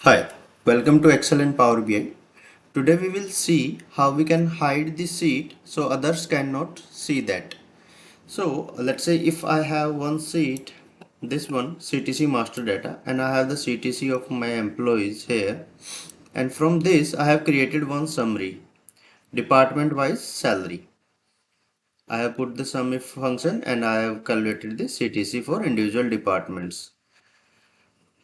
Hi, welcome to Excel and Power BI. Today we will see how we can hide the sheet so others cannot see that. So let's say if I have one sheet, this one CTC master data, and I have the CTC of my employees here, and from this I have created one summary, department wise salary. I have put the sum if function and I have calculated the CTC for individual departments.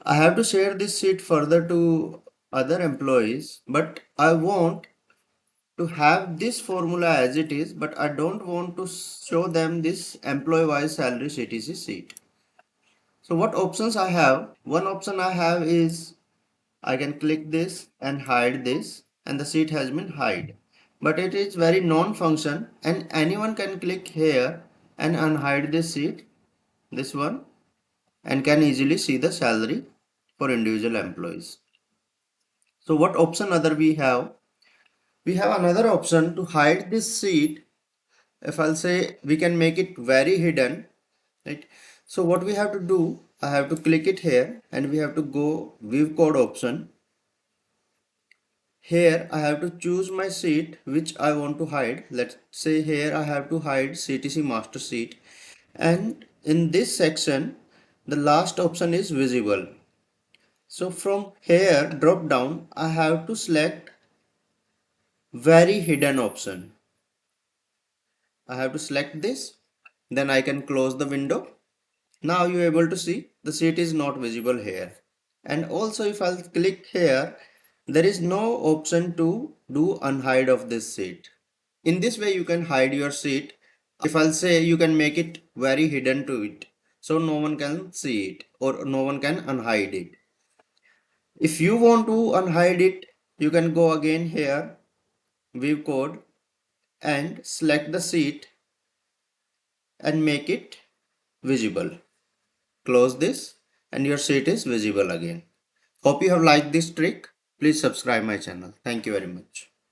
I have to share this sheet further to other employees, but I want to have this formula as it is, but I don't want to show them this employee wise salary CTC sheet. So what options I have? One option I have is I can click this and hide this, and the sheet has been hide. But it is very non-function and anyone can click here and unhide this sheet, this one, and can easily see the salary for individual employees. So what option other we have? We have another option to hide this sheet. If I'll say we can make it very hidden, right? So what we have to do, I have to click it here and we have to go view code option. Here I have to choose my sheet which I want to hide. Let's say here I have to hide CTC master sheet, and in this section the last option is visible. So from here drop down I have to select very hidden option. I have to select this, then I can close the window. Now you're able to see the sheet is not visible here. And also if I'll click here, there is no option to do unhide of this sheet. In this way you can hide your sheet. If I'll say you can make it very hidden to it, so no one can see it or no one can unhide it. If you want to unhide it, you can go again here, view code, and select the sheet and make it visible. Close this and your sheet is visible again. Hope you have liked this trick. Please subscribe my channel. Thank you very much.